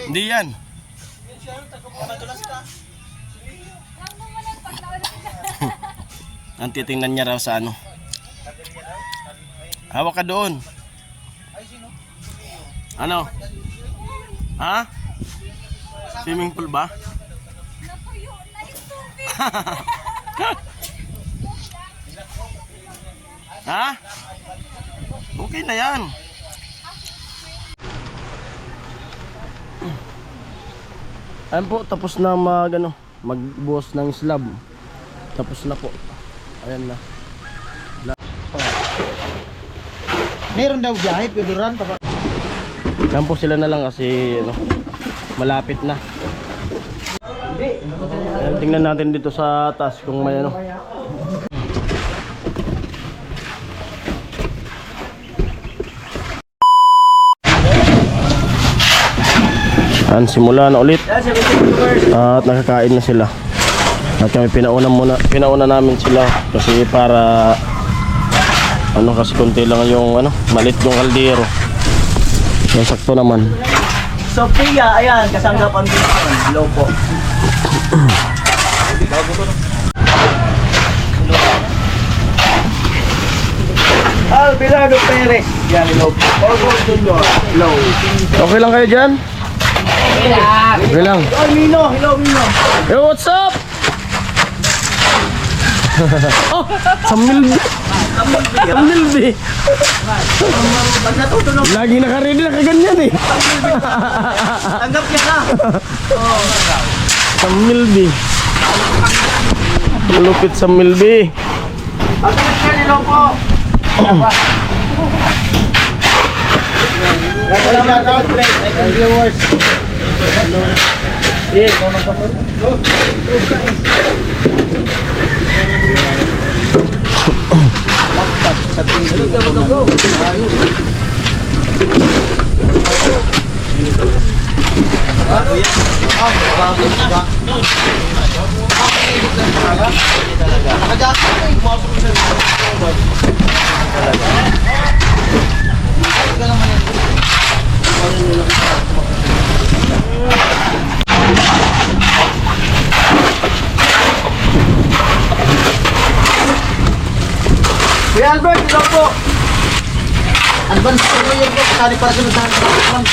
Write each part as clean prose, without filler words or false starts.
Hindi yan. Ang titingnan niya raw sa ano. Hawak ka doon. Ano? Ha? Swimming pool ba? Ha? Okay na yan. Ayan po, tapos na magbuhos ng slab. Tapos na po. Ayan na. Meron daw biyahe, piduran. Ayan po sila na lang kasi malapit na. Ayan, tingnan natin dito sa taas kung may Ayan, simula na ulit. At nakakain na sila. At kami pinauna namin sila kasi para kasi konti lang yung malit yung kaldero. Yung sakto naman. Sophia, ayan, kasanggapan dito. Hello po. Albilado Perez. Yan, hello po. Hello. Okay lang kayo dyan? Okay lang. Hello, Mino. Hello, Mino. Yo, what's up? Oh, Samilbi. Samilbi. Pag natutunog, Lagi naka-ready na kaganyan eh. tanggap niya na. Samilbi. Malupit Samilbi. Pagkakas ka, hello po. Shout out, viewers. Kuya Albert, hello po. Advance po yun po, kasali para sa advance.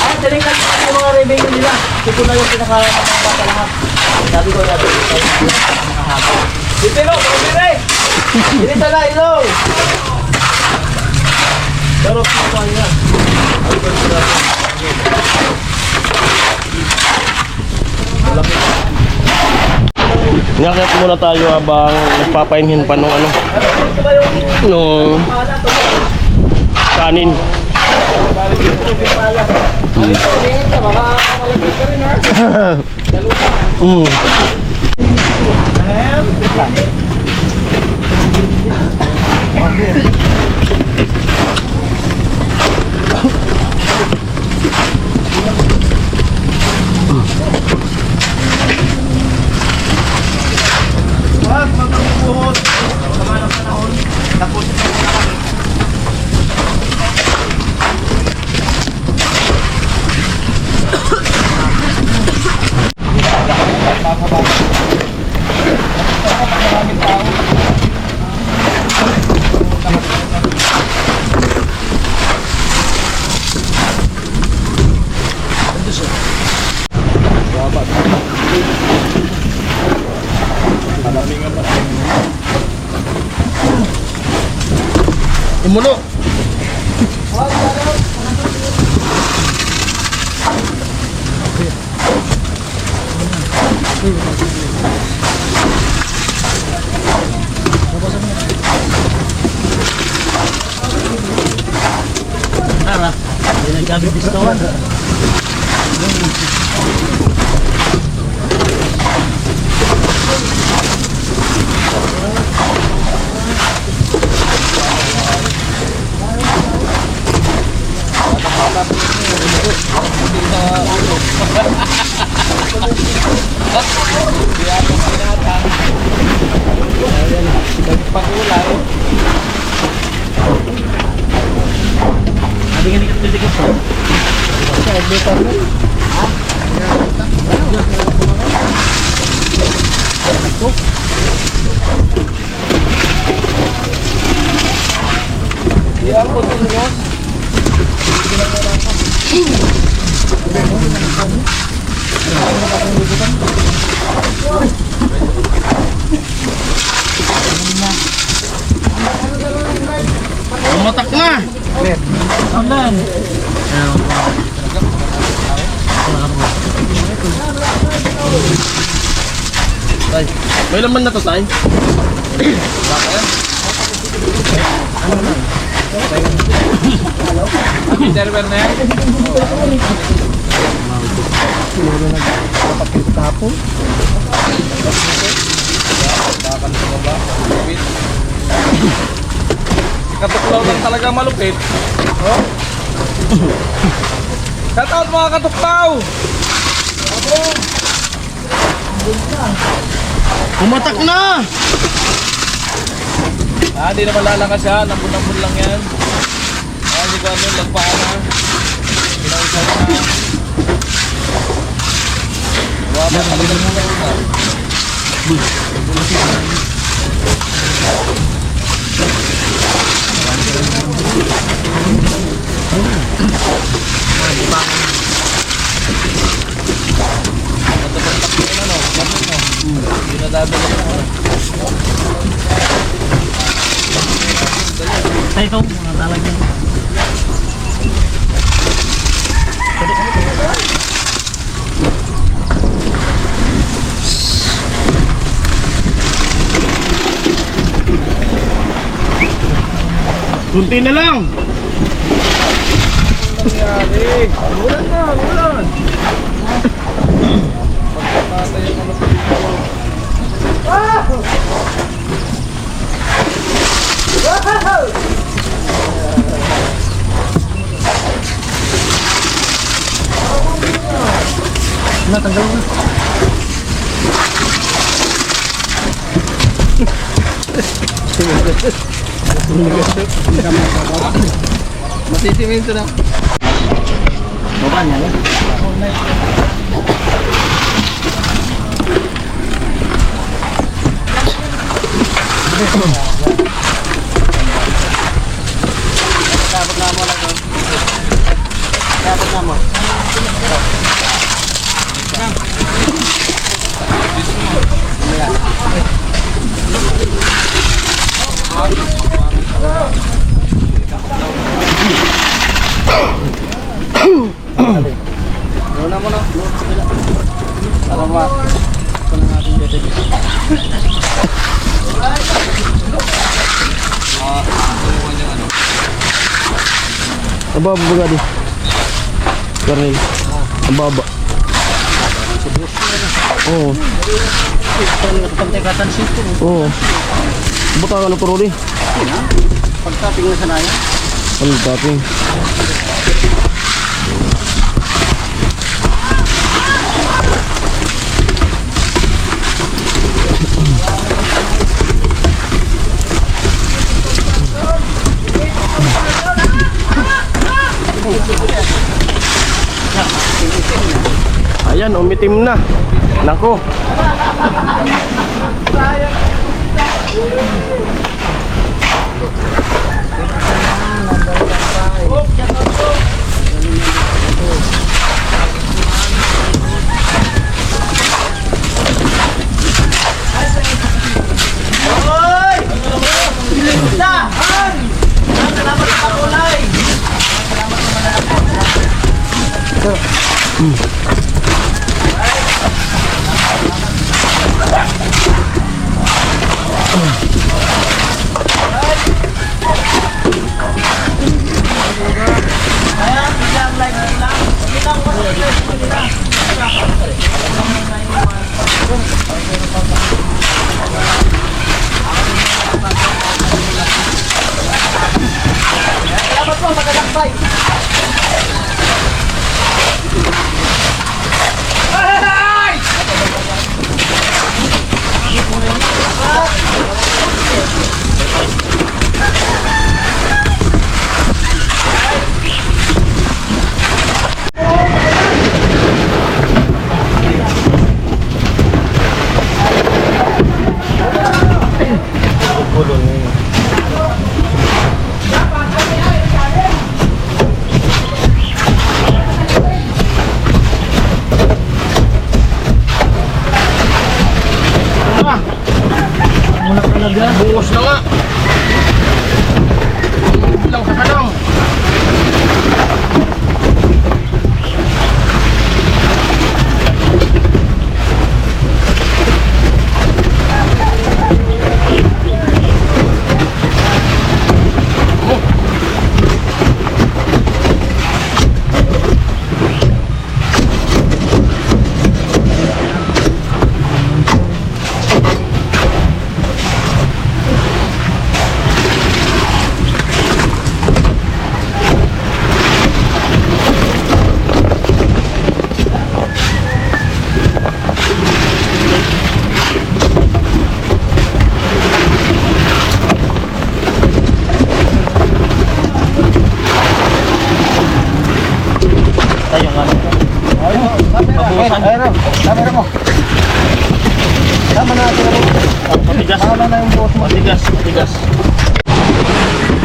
Ay, daling lang po yung mga revenue nila. Ito na yung pinaka-bata lahat. Sabi ko na, nakahaba. Dito, kumire! Dito na, hello! Pero po yan. Ngakit muna tayo habang nagpapainhin pa nung kanin. Magpapuhos. Sama ng panahon. Tapos ito na kami. Imulo. Tara, hindi kami distawan. Tumatak na! May laman na to, Tay? Server na yan. Katuklaw lang talaga malupit. Oh. Shout out mga katuklaw! Tumatak na! Di naman lalakas yan. Nambun-nambun lang yan. Hindi ko ano, lagpaan na. Pinausa na. Wala ka din mo na. Ito, mga talagyan. Kunti na lang! Nangyari. Ulan na, ulan. Pagkatay yung ano sa dito. Natanggal na. Masisimento na. Baba niya yan. Dapat na mo lang doon. Dapat na mo. Luna mo na. Para ma. Ito na natin dito. Ababa ba di? Karnel. Ababa. Oo. Pagtagatan sito. Oo. Buta ka na puro di. Pagtaping na sanaya. Ano taping? Ayan, umitim na. Nako.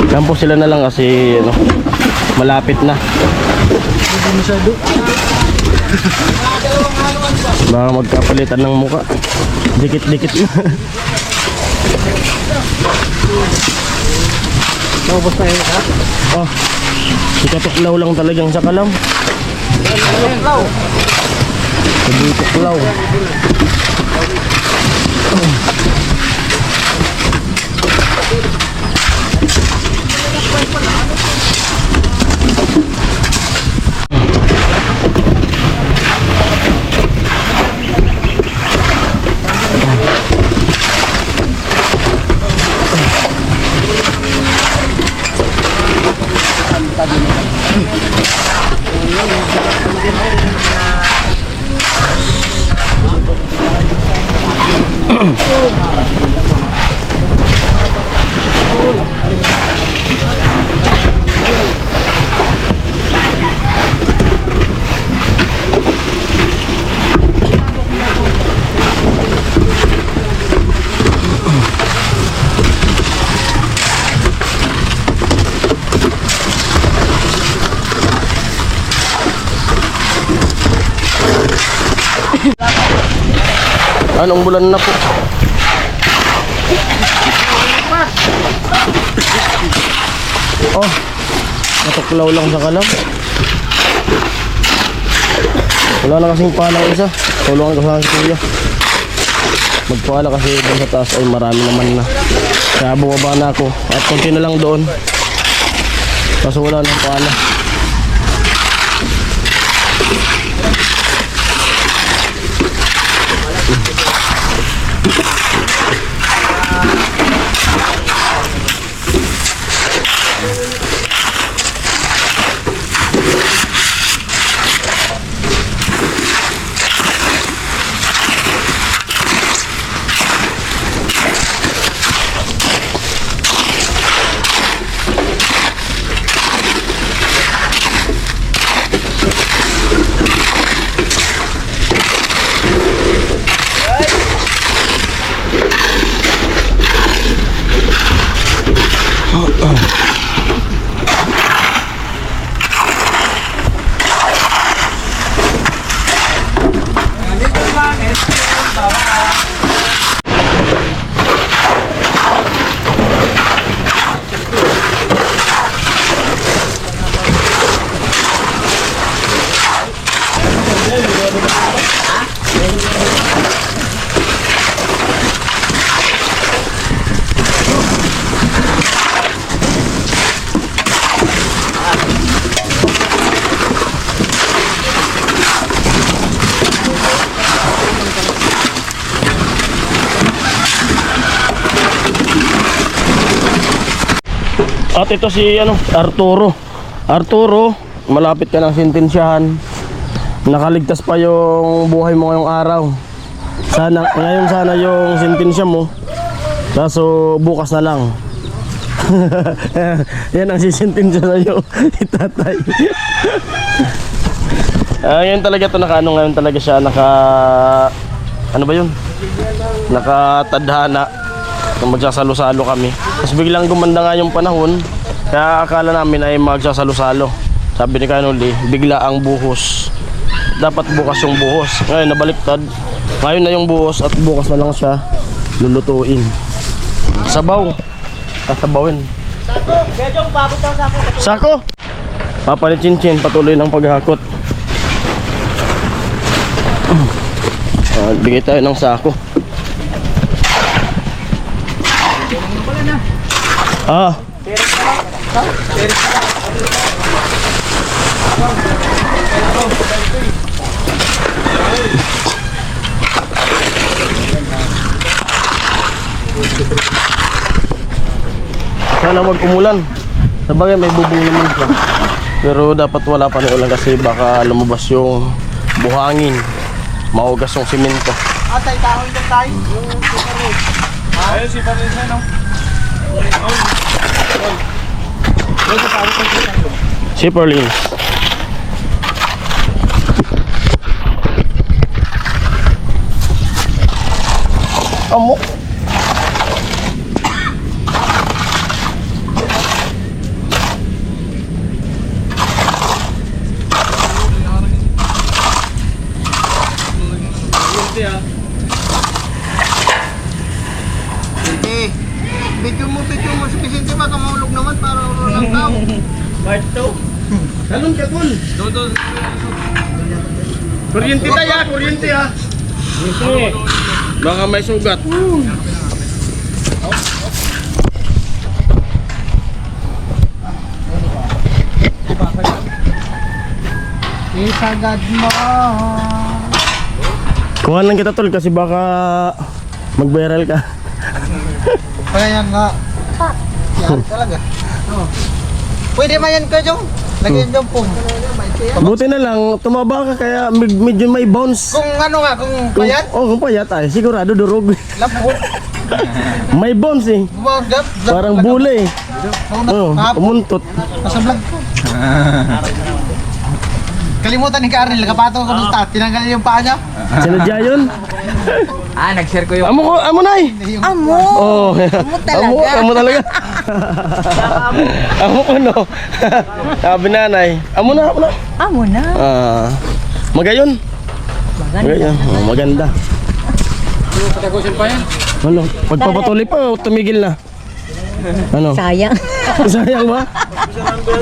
Kampo sila na lang kasi ano, malapit na. Hindi masyado. Baka magkapalitan ng muka. Dikit-dikit na. Naubos na yun, ha? Oh, si Katuklaw lang talagang sa kalam. Tuklaw. Sabi Tuklaw. Anong bulan na po? Oh, Katuklaw lang sa kalam. Wala na kasing palang isa. Tulungan ko sa kuya. Magpala kasi doon sa taas ay marami naman na. Kaya bumaba na ako. At konti na lang doon. Kaso wala nang pala. At ito si Arturo. Arturo, malapit ka ng sentensyahan. Nakaligtas pa yung buhay mo ngayong araw. Ngayon sana yung sentensya mo. Kaso bukas na lang. Yan ang sisentensya sa'yo, itatay. Ngayon talaga ito ngayon talaga siya ano ba yun? Nakatadhana. Magsasalo-salo kami. Tapos biglang gumanda nga yung panahon. Kaya akala namin ay magsasalo-salo. Sabi ni Kanuli, bigla ang buhos. Dapat bukas yung buhos. Ngayon nabaliktad. Ngayon na yung buhos at bukas na lang siya lulutuin. Sabaw. Sasabawin. Sako! Papa ni Chinchin patuloy ng paghakot. Bigay tayo ng sako. Ah. Sana wag umulan. Sabagay may bubong naman siya. Pero dapat wala pa ng ulan kasi baka lumabas yung buhangin. Maugas yung simento. Atay, kahoy na tayo. Ayun, si Parinsa, no? Zipperlins. Amo. Part 2. Ganun ka, tol. Kuryente tayo, kuryente ha. Baka may sugat. Isagad mo. Kuha lang kita, tol, kasi baka mag-viral ka. Kaya nga. Yan talaga. Pwede man yan ka, Jong. Lagyan yung pum. Buti na lang, tumaba ka kaya medyo may bounce. Kung ano nga, kung payat, Kung payat ay, sigurado durog. lapot. May bounce eh. Parang bule eh. Oh, umuntot. Nasa vlog ko. Kalimutan ni Karnel, nakapato ko doon tat. Tinanggal niya yung paa niya. Sinadya yun? Nag-share ko yung... Amo na eh. Amo! Oh, Amo talaga. Amo talaga. Amo ko no. Sabi nanay. Amo na. Amo na. Magayon. Magayon. Oh, maganda. Patagosin pa yan. Ano? Pagpapatuloy pa, tumigil na. Ano? Sayang. Sayang ba?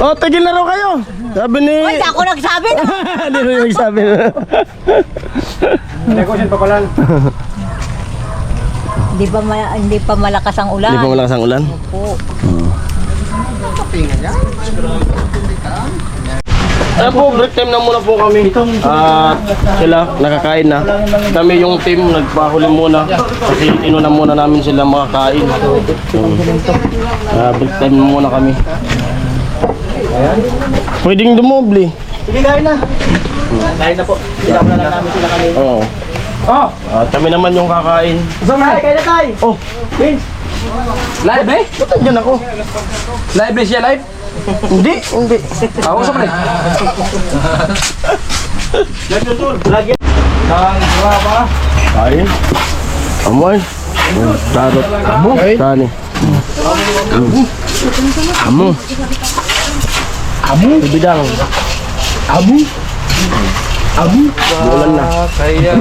Oh, tigil na raw kayo. Sabi ni... Uy, ako nagsabi na. Hindi rin nagsabi na. Patagosin pa pala. Hindi pa malakas ang ulan. Hindi pa malakas ang ulan? Po. Ano po, break time na muna po kami. At sila, nakakain na. Kami yung team, nagpahuli muna. Kasi inuna muna namin sila makakain. Break time na muna kami. Pwedeng dumobli. Sige, kain na. Kain na po. Sinama na lang namin sila kanina. Oo. At kami naman yung kakain. Kain na tayo. Oh, Vince. Live eh? ba't andyan ako? Live eh siya, live? Hindi. Ako sa pala. Lagi. Kain. Amoy. Tarot. Amo. Tani. Amo. Bidang. Bulan na. Kaya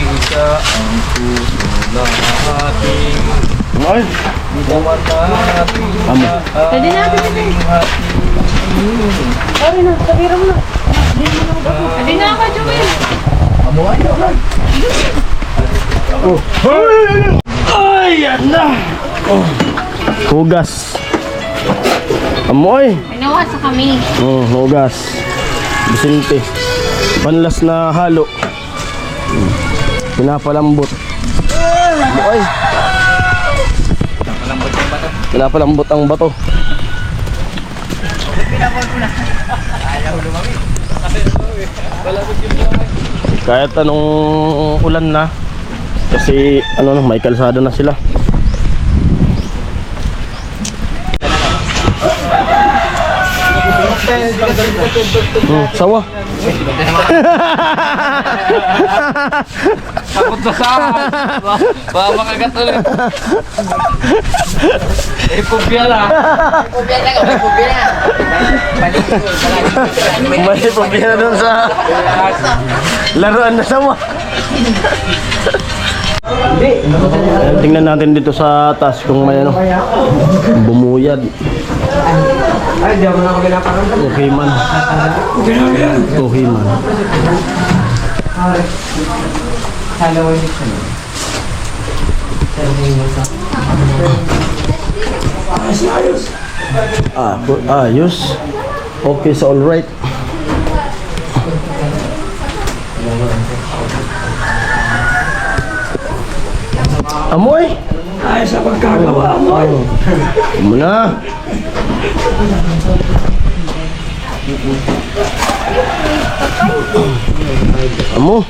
isa ang puso ng ating Amoy. Mamatating Amo. Pwede natin ito. Sorry na, sabira mo na. Pwede na ako, Joel. Ay, yan na. Oh. Hugas. Amoy. Pinawasa kami. Hugas. Bisinte. Panlas na halo. Pinapalambot. Amoy. Pinapalambot ang bato. Kahit anong ulan na, kasi may kalsada na sila. Sawa. Takot na sa baka makagat ulit. Pubya na. May problema doon sa laruan na sawa. Tingnan natin dito sa taas kung may bumuyad. Ay, di ako na ako pinaparamdam. Okay man. Okay man. Hello, Ayos. Okay, so all right. Amoy. Ay, sa pagkagawa mo. Muna. Amo.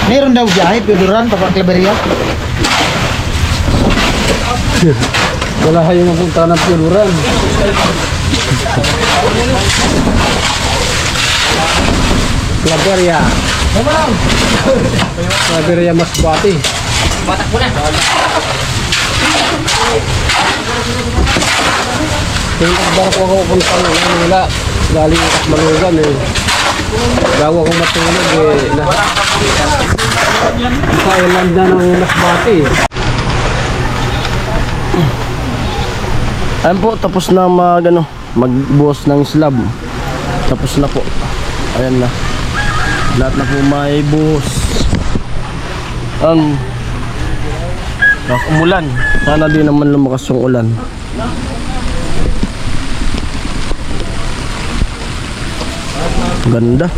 Meron daw biyahe, piluran, Papa Claveria. Wala kayong mapunta ng piluran. Claveria. Claveria Masbate. Batak mo na. Tingnan ba ako pupunta ng Manila. Galing Malugan eh. Gawa kong matulog eh. Sa island na ng Masbate. Ayan po, tapos na magbuhos ng slab. Tapos na po. Ayan na. Lahat na po may buhos. Umulan. Sana di naman lumakas yung ulan. Ganda.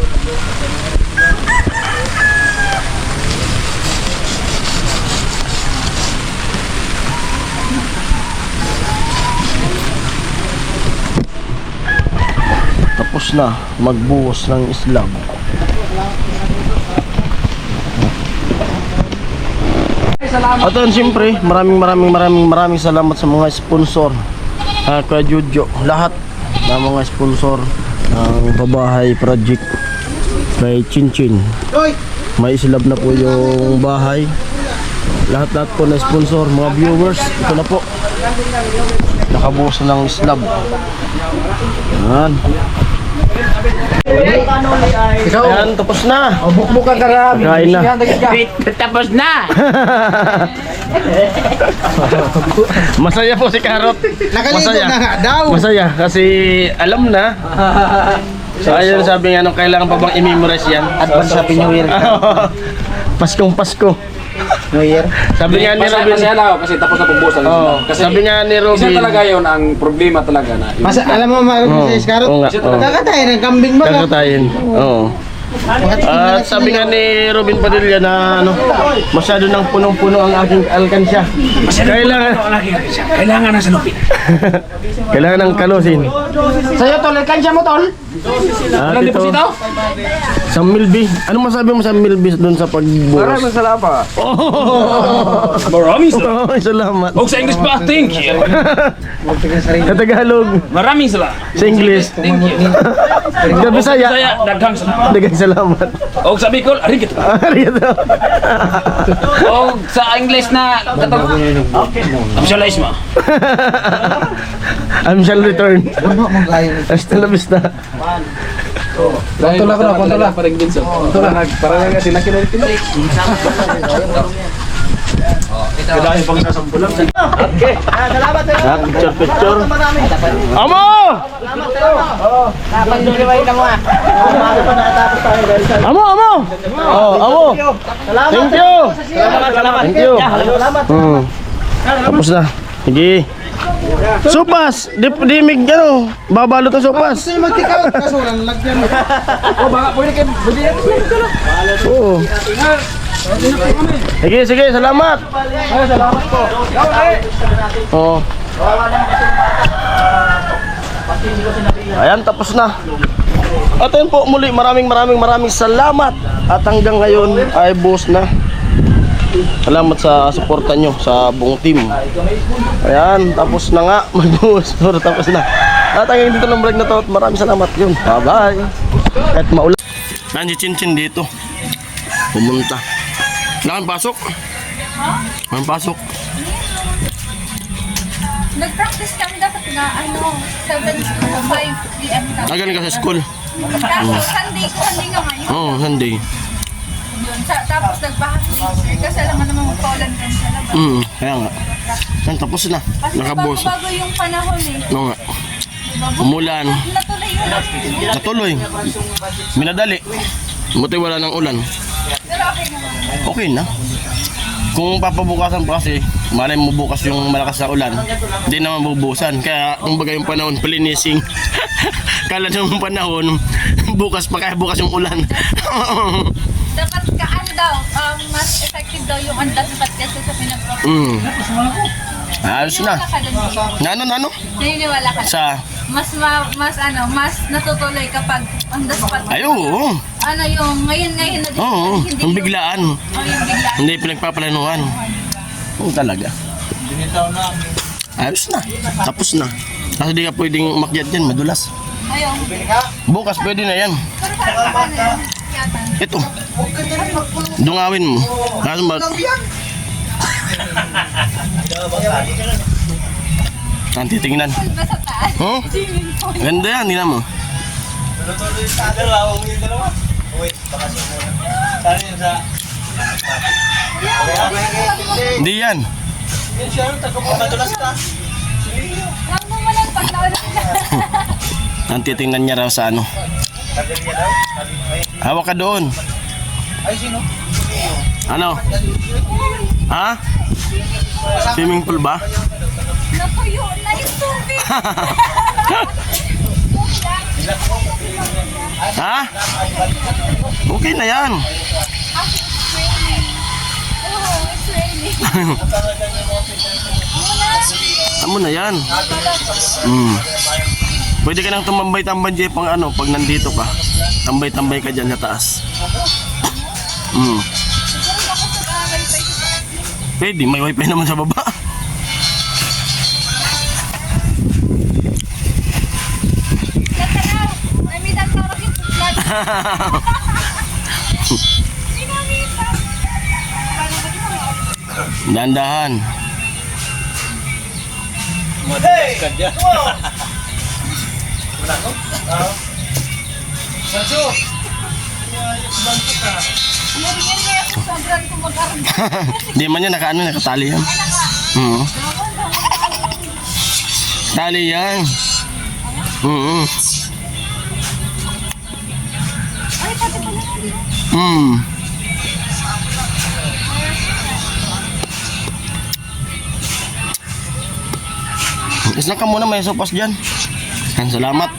Tapos na magbuhos ng slab. At yun, siyempre, maraming salamat sa mga sponsor. Kay Jojo, lahat ng mga sponsor ng Pabahay Project. Kay Chinchin, may slab na po yung bahay. Lahat po na sponsor, mga viewers, ito na po. Nakabuhos na ng slab. Yan. Ayan, tapos na. Bukbukan ka na. Kain na. Tapos na. Masaya po si Karot. Nakaligo na nga daw. Masaya kasi alam na. So ayun, sabi nga nung kailangan pa bang i-memorize yan? Advance Happy New Year. Paskong Pasko. New Year. Sabi nga ni Robin. Masaya lang ako kasi tapos na pagbusan. Kasi Sabi nga ni Robin. isa talaga yun ang problema talaga na. Mas alam mo Oo, sa Iskarot? oo nga, oo. Kakatayin ng kambing ba? Kakatayin. Oo. At sabi nga ni Robin Padilla na masyado nang punong-puno ang aking alkansya. Kailangan na sa lupit. Kailangan ng kalusin. Sa'yo tol, kansya mo tol? At Walang ito, deposito? sa Milby. Ano masabi mo sa Milby doon sa pagbuhos? Maraming salamat. Oh! Maraming salamat. Oh, salamat. O sa English pa, thank you. Sa Tagalog, Maraming salamat. sa English, Thank you. sa Bisaya, Saya, daghang salamat. dagang salamat. O sa Bicol, arigit. Arigato. O sa English na katong Amsyalize mo. I shall return. Ano mong layo? Hasta la vista. Kontrol ako na. Parang din sa. Parang nga sila kinalitin. Kailangan pang sasampulan. Picture, picture. Amo! Amo, amo! Oh, amo! Thank you! Thank you! Tapos na. Sige. Supas! Di mig babalot ng supas. Gusto yung mag-take-out kaso lang lagyan. O baka pwede kayo. Oo. Sige, sige, salamat. Salamat po. Oo. Ayan, tapos na. At yun po muli, maraming salamat. At hanggang ngayon ay buhos na. Salamat sa suporta nyo sa buong team. Ayan, tapos na nga. Magbuhos. Tapos na. At hanggang dito ng vlog na to. Maraming salamat yun. Bye-bye. Kahit maulan. Nandiyo Chinchin dito. Pumunta. Wala kang pasok? Wala kang pasok? Nag-practice kami dapat na 7 to 5 p.m. Galing ka sa school? Tapos Sunday nga ngayon. Oo, Sunday. Yun. Tapos nagpa-half kasi alam mo naman mag-pollen ka sa labas. Kaya nga. Yan, tapos na. Kasi Nakabuhos. bago yung panahon eh. Oo nga. Umulan. Natuloy yun. Natuloy. Minadali. Buti wala ng ulan. Pero okay naman. Okay na. Kung papabukasan pa kasi, malay mo bukas yung malakas na ulan, hindi naman bubusan. Kaya, kumbaga yung panahon, palinising. Kala ng panahon, bukas pa kaya bukas yung ulan. Dapat kaan daw, mas effective daw yung andas-pat kasi sa pinag-practice. Ayos na. Nano? Naniniwala ka? Sa, Mas natutuloy kapag andas-pat. ay oo. Ano yung ngayon na Oo, hindi yung biglaan. yung biglaan. Hindi pinagpaplanuhan. Oo talaga. Ayos na. Tapos na. Kasi di ka pwedeng umakyat dyan, madulas. Ayun. Bukas pwede na yan. Pero paano yun? Yatan. Ito. Dungawin mo. Kaso Ang titingnan. Basta taas. Oh? Swimming pool. Ganda yan, hindi mo. Tuloy sa dalawa, yung dalawa. Wait, baka siya muna. Saan yun sa... Hindi yan. Yan siya, taga-matulas ka. Lang mo mo lang pag nauna na. Ang titingnan niya raw sa ano. Tagal niya daw. Hawak ka doon. Ay, sino? Ano? Ha? Swimming pool ba? Natuyo na yung tubig. Ha? Okay na yan. Oh, it's raining. Amo na yan. Pwede ka nang tumambay-tambay dyan pang ano, pag nandito ka. Tambay-tambay ka dyan sa taas. Pwede, may wifi naman sa baba. May midang tawag yung tuklat. Dahan-dahan. Hey! Kadya. Wala ko? Oo. Sancho! Nariyan niya ako sobrang kumakarga. Di man yan, nakatali yan. Tali yan. Ay, pati pala na. Isla ka muna, may sopas dyan. Salamat.